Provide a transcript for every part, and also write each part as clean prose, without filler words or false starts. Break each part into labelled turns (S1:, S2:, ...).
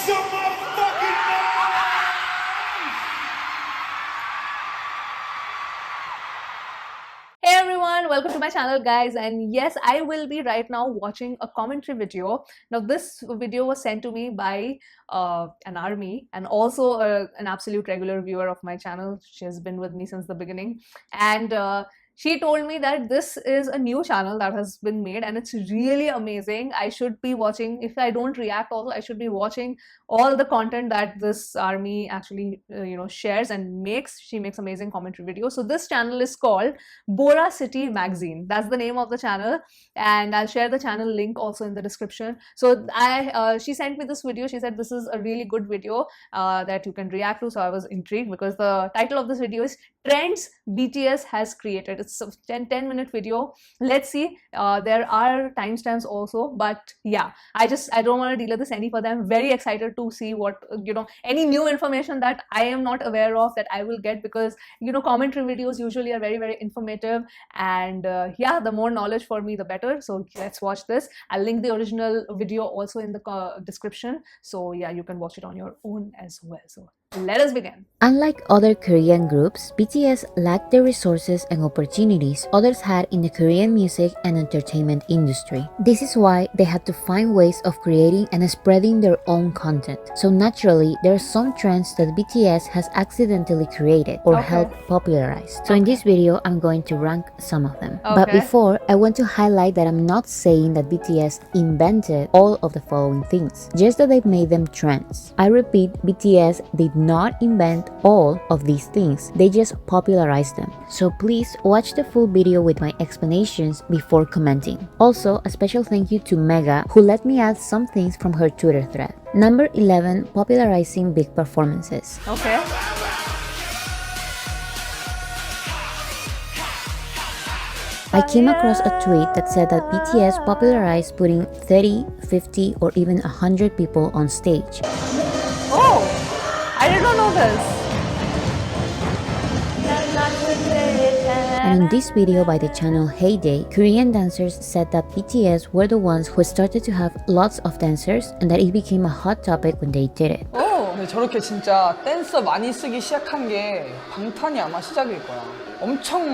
S1: some motherfucking
S2: Hey everyone, welcome to my channel guys, and yes, I will be right now watching a commentary video. Now this video was sent to me by an army and also an absolute regular viewer of my channel. She has been with me since the beginning, and she told me that this is a new channel that has been made and it's really amazing. I should be watching, if I don't react also, I should be watching all the content that this army actually shares and makes. She makes amazing commentary videos. So this channel is called Bora City Magazine. That's the name of the channel, and I'll share the channel link also in the description. So she sent me this video. She said this is a really good video that you can react to. So I was intrigued because the title of this video is Trends BTS has created. It's a 10-minute video. Let's see. There are timestamps also, but yeah, I don't want to delay this any further. I'm very excited to see what any new information that I am not aware of that I will get, because commentary videos usually are very, very informative, and yeah, the more knowledge for me the better. So let's watch this. I'll link the original video also in the description, so yeah, you can watch it on your own as well. So let us begin.
S3: Unlike other Korean groups, BTS lacked the resources and opportunities others had in the Korean music and entertainment industry. This is why they had to find ways of creating and spreading their own content. So naturally, there are some trends that BTS has accidentally created or helped popularize. So in this video, I'm going to rank some of them. But before, I want to highlight that I'm not saying that BTS invented all of the following things, just that they made them trends. I repeat, BTS did not invent all of these things, they just popularized them. So please watch the full video with my explanations before commenting. Also, a special thank you to Mega, who let me add some things from her Twitter thread. Number 11, popularizing big performances.
S2: Okay.
S3: I came across a tweet that said that BTS popularized putting 30, 50, or even 100 people on stage.
S2: Oh, I did not know this.
S3: And in this video by the channel Heyday, Korean dancers said that BTS were the ones who started to have lots of dancers and that it became a hot topic when they did it.
S4: 근데 저렇게 진짜 댄서 많이 쓰기 시작한 게 방탄이 아마 시작일 거야. 엄청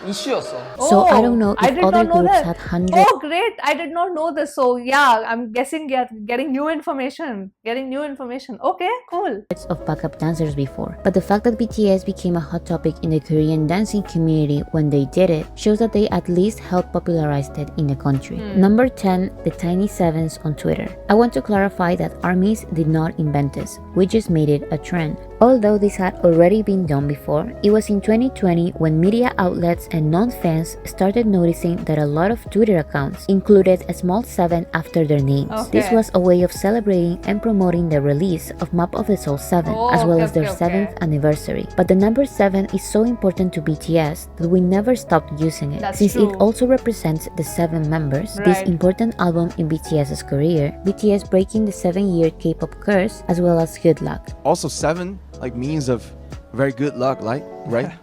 S4: 이슈였어.
S3: So I don't know if other groups had hundreds.
S2: Oh great, I did not know this. So yeah, I'm guessing getting new information. Okay, cool.
S3: Of backup dancers before. But the fact that BTS became a hot topic in the Korean dancing community when they did it shows that they at least helped popularize it in the country. Number 10, the Tiny Sevens on Twitter. I want to clarify that armies did not invent this. We just made it a trend. Although this had already been done before, it was in 2020 when media outlets and non-fans started noticing that a lot of Twitter accounts included a small 7 after their names. This was a way of celebrating and promoting the release of Map of the Soul 7, as well as their 7th anniversary. But the number 7 is so important to BTS that we never stopped using it. Since it also represents the 7 members, this important album in BTS's career, BTS breaking the 7-year K-pop curse, as well as good luck.
S5: Also 7 means of very good luck, right?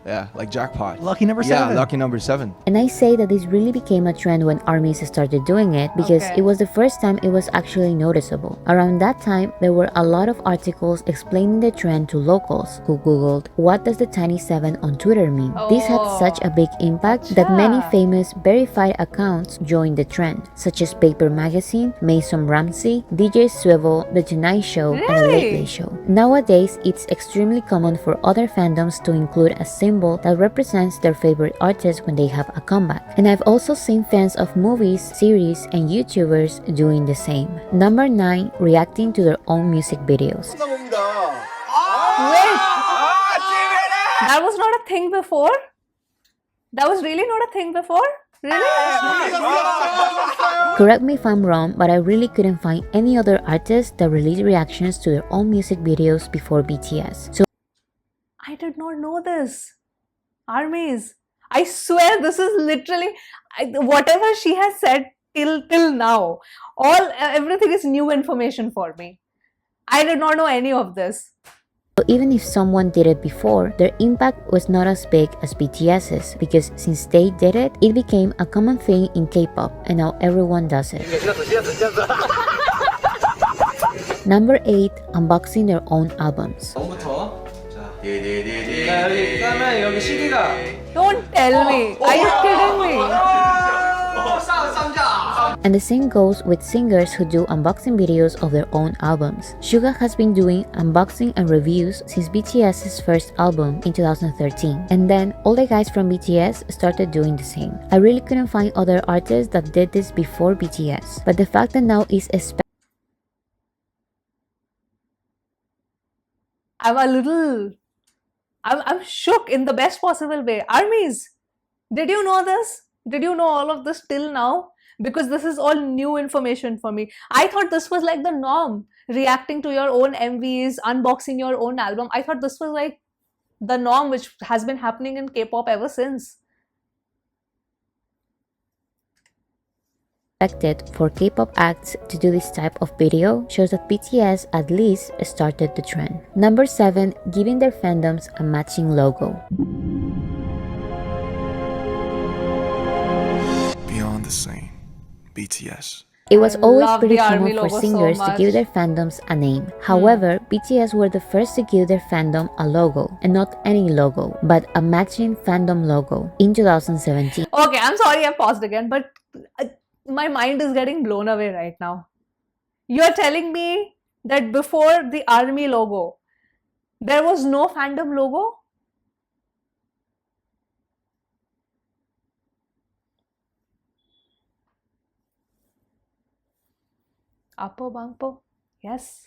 S5: Yeah, like jackpot.
S6: Lucky number 7.
S5: Yeah, lucky number 7.
S3: And I say that this really became a trend when armies started doing it because it was the first time it was actually noticeable. Around that time, there were a lot of articles explaining the trend to locals who googled, what does the Tiny 7 on Twitter mean? This had such a big impact that many famous verified accounts joined the trend, such as Paper Magazine, Mason Ramsey, DJ Swivel, The Tonight Show, and The Late Late Show. Nowadays, it's extremely common for other fandoms to include a symbol that represents their favorite artist when they have a comeback. And I've also seen fans of movies, series, and YouTubers doing the same. Number 9, reacting to their own music videos.
S2: Wait, that was not a thing before? That was really not a thing before? Really?
S3: Correct me if I'm wrong, but I really couldn't find any other artists that released reactions to their own music videos before BTS. So
S2: I did not know this. Armies. I swear this is literally whatever she has said till now. Everything is new information for me. I did not know any of this.
S3: So even if someone did it before, their impact was not as big as BTS's because since they did it, it became a common thing in K-pop and now everyone does it. Number 8. Unboxing their own albums.
S5: 처음부터 자,
S4: 자, 여기 까면 여기 CD가
S2: Don't tell me. Are you kidding me?
S3: And the same goes with singers who do unboxing videos of their own albums. Suga has been doing unboxing and reviews since BTS's first album in 2013. And then all the guys from BTS started doing the same. I really couldn't find other artists that did this before BTS. But the fact that now is
S2: I'm shook in the best possible way. Armies, did you know this? Did you know all of this till now? Because this is all new information for me. I thought this was like the norm, reacting to your own MVs, unboxing your own album. I thought this was like the norm, which has been happening in K-pop ever since.
S3: expected for K-pop acts to do this type of video shows that BTS at least started the trend. Number 7. Giving their fandoms a matching logo.
S5: beyond the same. BTS.
S3: It was
S2: I
S3: always
S2: love
S3: pretty
S2: the ARMY
S3: common for
S2: logo so
S3: singers to give
S2: much.
S3: their fandoms a name. However, BTS were the first to give their fandom a logo, and not any logo, but a matching fandom logo in 2017.
S2: Okay, I'm sorry I paused again, but my mind is getting blown away right now. You're telling me that before the ARMY logo, there was no fandom logo? Apo Bangpo? Yes.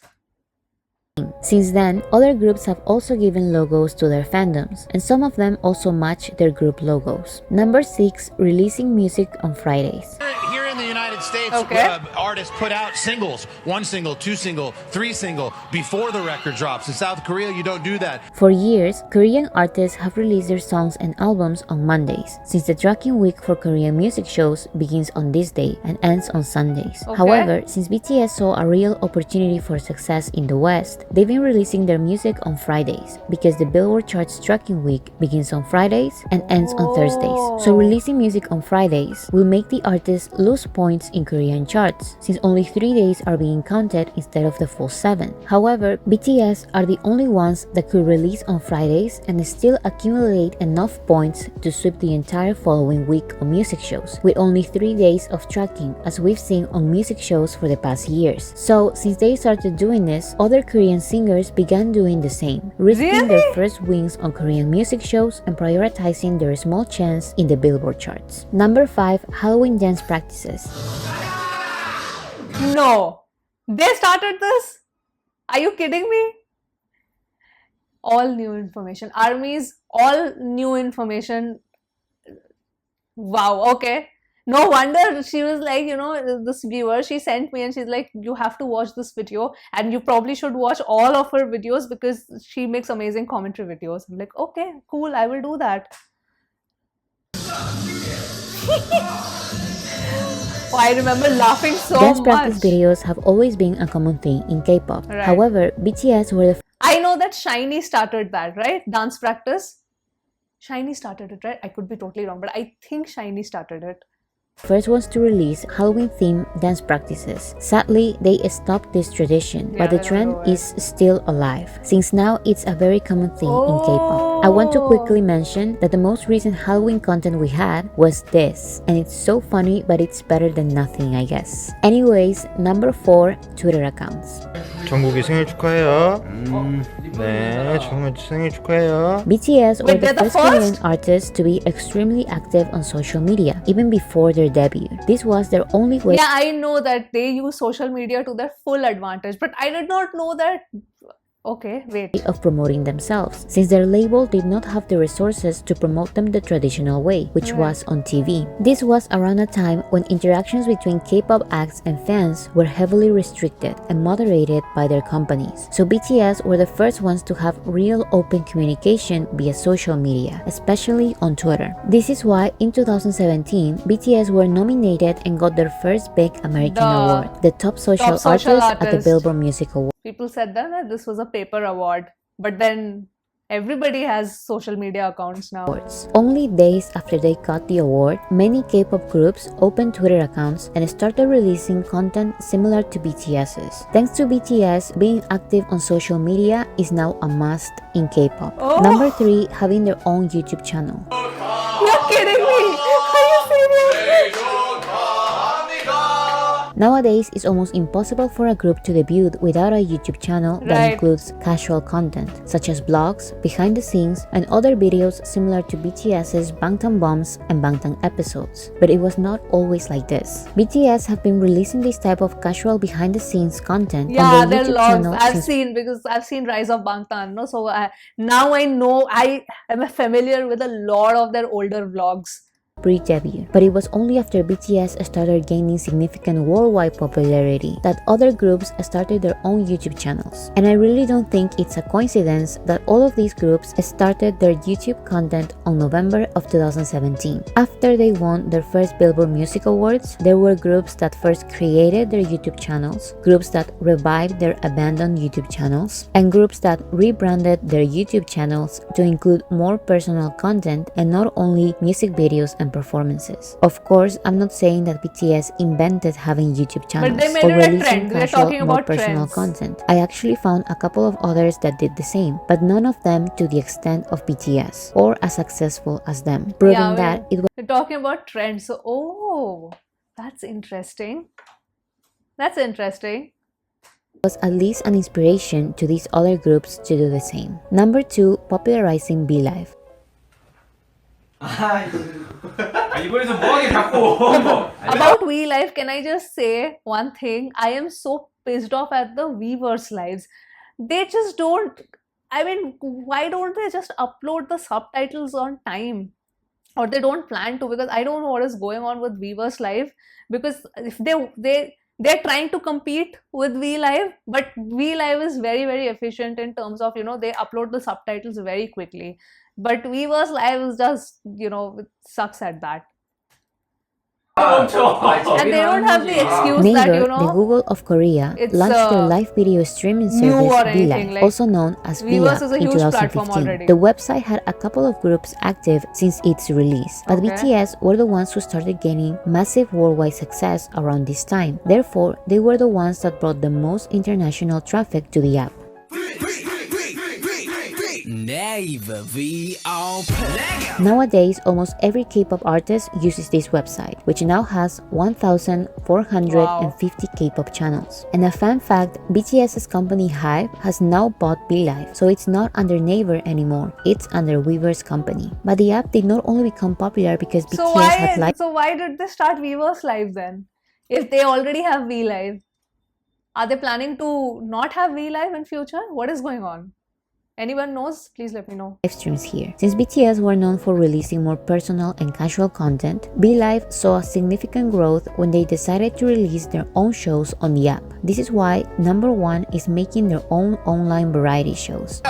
S3: Since then, other groups have also given logos to their fandoms, and some of them also match their group logos. Number 6. Releasing music on Fridays.
S1: Here in the United States,
S2: Okay.
S1: artists put out singles, 1 single, 2 single, 3 single, before the record drops. In South Korea, you don't do that.
S3: For years, Korean artists have released their songs and albums on Mondays, since the tracking week for Korean music shows begins on this day and ends on Sundays.
S2: Okay.
S3: However, since BTS saw a real opportunity for success in the West, they've been releasing their music on Fridays, because the Billboard charts tracking week begins on Fridays and ends on Thursdays. So
S2: Oh.
S3: releasing music on Fridays will make the artist lose points in Korean charts, since only 3 days are being counted instead of the full 7. However, BTS are the only ones that could release on Fridays and still accumulate enough points to sweep the entire following week on music shows, with only 3 days of tracking, as we've seen on music shows for the past years. So, since they started doing this, other Korean singers began doing the same, risking their
S2: Really?
S3: first wins on Korean music shows and prioritizing their small chance in the Billboard charts. Number 5. Halloween dance practices.
S2: No. They started this? Are you kidding me? All new information. ARMY's all new information. Wow, okay. No wonder she was like, this viewer, she sent me and she's like, you have to watch this video and you probably should watch all of her videos because she makes amazing commentary videos. I'm like, okay, cool, I will do that. Oh, I remember laughing so
S3: Dance
S2: much.
S3: practice videos have always been a common thing in K-pop.
S2: Right.
S3: However, BTS were the
S2: I know that Shiny started that, right? Dance practice. Shiny started it, right? I could be totally wrong, but I think Shiny started it.
S3: first ones to release Halloween-themed dance practices. Sadly, they stopped this tradition, but the
S2: Yeah, I
S3: trend
S2: remember it.
S3: is still alive, since now it's a very common thing in K-pop. I want to quickly mention that the most recent Halloween content we had was this, and it's so funny, but it's better than nothing, I guess. Anyways, number 4, Twitter accounts.
S6: 정국이 생일 축하해요. 네, 정말 생일 축하해요.
S3: BTS were
S2: Wait,
S3: the
S2: they're the
S3: first Korean
S2: first?
S3: artists to be extremely active on social media, even before their debut. This was their only way
S2: Yeah, I know that they use social media to their full advantage, but I did not know that. Okay, wait.
S3: of promoting themselves, since their label did not have the resources to promote them the traditional way, which was on TV. This was around a time when interactions between K-pop acts and fans were heavily restricted and moderated by their companies. So BTS were the first ones to have real open communication via social media, especially on Twitter. This is why in 2017, BTS were nominated and got their first big American award, the Top Social,
S2: Social
S3: Artist at the
S2: Artist.
S3: Billboard Music Awards.
S2: People said that this was a paper award, but then Everybody has social media accounts now.
S3: awards. Only days after they got the award, many K-pop groups opened Twitter accounts and started releasing content similar to BTS's. Thanks to BTS, being active on social media is now a must in K-pop.
S2: Oh.
S3: Number 3, having their own YouTube channel.
S2: You're kidding me! Are you serious?
S3: Nowadays, it's almost impossible for a group to debut without a YouTube channel that
S2: Right.
S3: includes casual content, such as blogs, behind the scenes, and other videos similar to BTS's Bangtan Bombs and Bangtan episodes. But it was not always like this. BTS have been releasing this type of casual behind the scenes content
S2: Yeah,
S3: on
S2: there
S3: their
S2: are
S3: YouTube channel
S2: lots. I've
S3: since
S2: seen, because I've seen Rise of Bangtan, no? So now I know, I am familiar with a lot of their older vlogs.
S3: pre-debut. But it was only after BTS started gaining significant worldwide popularity that other groups started their own YouTube channels. And I really don't think it's a coincidence that all of these groups started their YouTube content on November of 2017. After they won their first Billboard Music Awards, there were groups that first created their YouTube channels, groups that revived their abandoned YouTube channels, and groups that rebranded their YouTube channels to include more personal content and not only music videos and performances. Of course, I'm not saying that BTS invented having YouTube channels
S2: they made
S3: or
S2: it a
S3: releasing
S2: trend. We're
S3: casual,
S2: talking
S3: more
S2: about
S3: personal
S2: trends.
S3: content. I actually found a couple of others that did the same, but none of them to the extent of BTS or as successful as them, proving
S2: Yeah,
S3: that it
S2: we're talking about trends. So, oh, that's interesting. That's interesting.
S3: was at least an inspiration to these other groups to do the same. Number 2, popularizing BeLive.
S7: 이번에서 뭐하게 자꾸
S2: About VLive, can I just say one thing? I am so pissed off at the Weverse lives. They just don't. I mean, why don't they just upload the subtitles on time? Or they don't plan to, because I don't know what is going on with Weverse Live. Because if they're trying to compete with VLive, but VLive is very, very efficient in terms of, they upload the subtitles very quickly. But Weverse Live is just, it sucks at that. And they don't have the excuse that,
S3: Naver, the Google of Korea,
S2: it's,
S3: launched their live video streaming
S2: new
S3: service
S2: or anything,
S3: BeLive,
S2: like,
S3: also known as
S2: Weverse
S3: VIA,
S2: is a
S3: in
S2: huge platform
S3: 2015.
S2: already.
S3: The website had a couple of groups active since its release, but
S2: Okay.
S3: BTS were the ones who started gaining massive worldwide success around this time. Therefore, they were the ones that brought the most international traffic to the app. Nowadays, almost every K-pop artist uses this website, which now has 1,450 K-pop channels. And a fun fact, BTS's company HYBE has now bought BeLive, so it's not under Naver anymore, it's under Weverse company. But the app did not only become popular because BTS had live
S2: So why did they start Weverse Live then? If they already have VLive, are they planning to not have VLive in future? What is going on? Anyone knows? Please let me know.
S3: streams here. Since BTS were known for releasing more personal and casual content, BeLive saw a significant growth when they decided to release their own shows on the app. This is why number 1 is making their own online variety shows.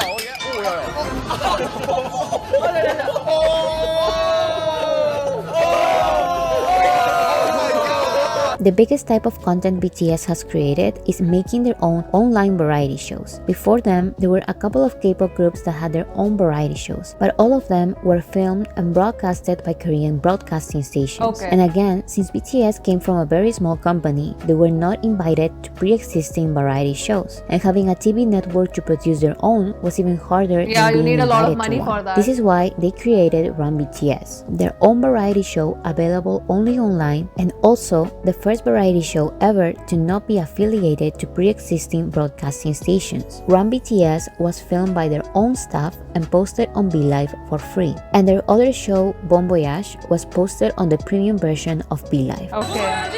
S3: The biggest type of content BTS has created is making their own online variety shows. Before them, there were a couple of K-pop groups that had their own variety shows, but all of them were filmed and broadcasted by Korean broadcasting stations.
S2: Okay.
S3: And again, since BTS came from a very small company, they were not invited to pre-existing variety shows. And having a TV network to produce their own was even harder
S2: Yeah,
S3: than
S2: you
S3: being
S2: need a lot of
S3: invited to
S2: money
S3: one.
S2: for that.
S3: This is why they created Run BTS, their own variety show available only online, and also the first variety show ever to not be affiliated to pre-existing broadcasting stations. Run BTS was filmed by their own staff and posted on BeLive for free. And their other show, Bon Voyage, was posted on the premium version of BeLive.
S2: Okay.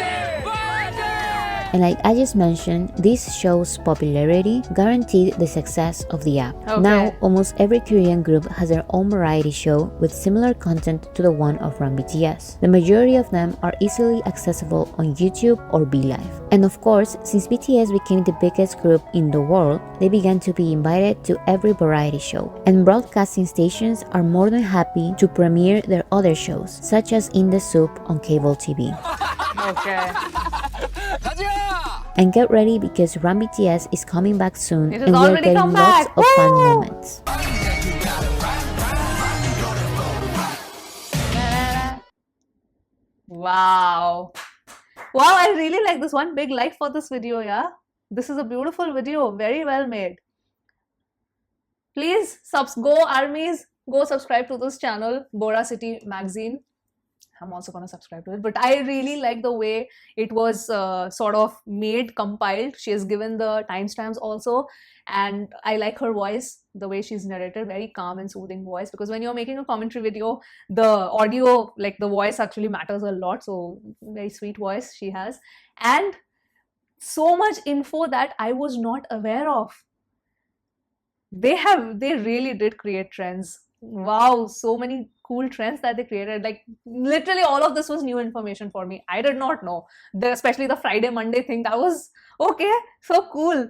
S3: And like I just mentioned, this show's popularity guaranteed the success of the app.
S2: Okay.
S3: Now, almost every Korean group has their own variety show with similar content to the one of Run BTS. The majority of them are easily accessible on YouTube or BeLive. And of course, since BTS became the biggest group in the world, they began to be invited to every variety show. And broadcasting stations are more than happy to premiere their other shows, such as In the Soup on cable TV.
S2: Okay.
S3: And get ready because Run BTS is coming back soon
S2: It has
S3: and we're
S2: already
S3: getting
S2: come
S3: lots
S2: back.
S3: of fun
S2: Woo!
S3: moments.
S2: Wow. Wow, I really like this. One big like for this video, yeah. This is a beautiful video, very well made. Please go armies, go subscribe to this channel, Bora City Magazine. I'm also gonna subscribe to it, but I really like the way it was sort of made, compiled. She has given the timestamps also, and I like her voice, the way she's narrated, very calm and soothing voice. Because when you're making a commentary video, the audio, like the voice, actually matters a lot. So very sweet voice she has, and so much info that I was not aware of. They really did create trends. Wow, so many cool trends that they created. Like literally all of this was new information for me. I did not know. Especially the Friday Monday thing. That was okay, so cool.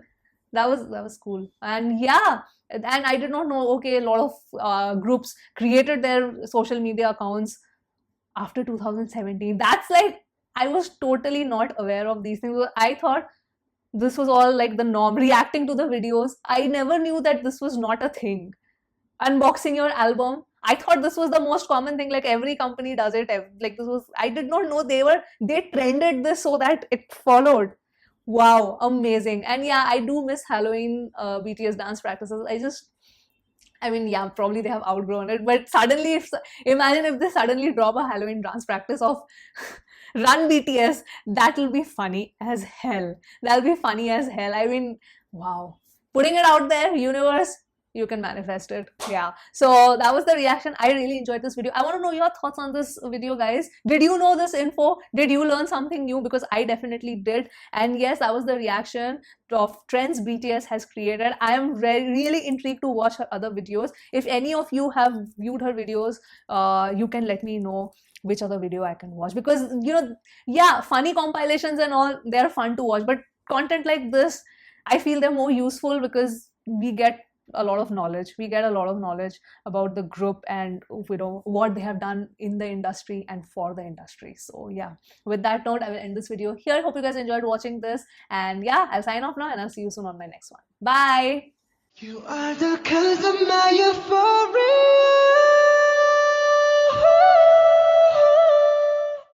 S2: That was cool. And yeah, and I did not know, okay, a lot of groups created their social media accounts after 2017. That's like, I was totally not aware of these things. I thought this was all like the norm, reacting to the videos. I never knew that this was not a thing. Unboxing your album, I thought this was the most common thing, like every company does it. Like this was, I did not know they trended this so that it followed. Wow, amazing. And yeah, I do miss Halloween BTS dance practices. I mean, yeah, probably they have outgrown it, but suddenly, imagine if they suddenly drop a Halloween dance practice of Run BTS, that will be funny as hell. That'll be funny as hell. I mean, wow. Putting it out there, universe, you can manifest it. Yeah, so that was the reaction. I really enjoyed this video. I want to know your thoughts on this video, guys. Did you know this info? Did you learn something new? Because I definitely did. And yes, that was the reaction of trends BTS has created. I am really intrigued to watch her other videos. If any of you have viewed her videos, you can let me know which other video I can watch, because you know, yeah, funny compilations and all, they're fun to watch, but content like this, I feel they're more useful because we get a lot of knowledge. We get a lot of knowledge about the group and, you know, what they have done in the industry and for the industry. So yeah, with that note, I will end this video here. Hope you guys enjoyed watching this, and yeah, I'll sign off now and I'll see you soon on my next one. Bye.
S8: You are the colors of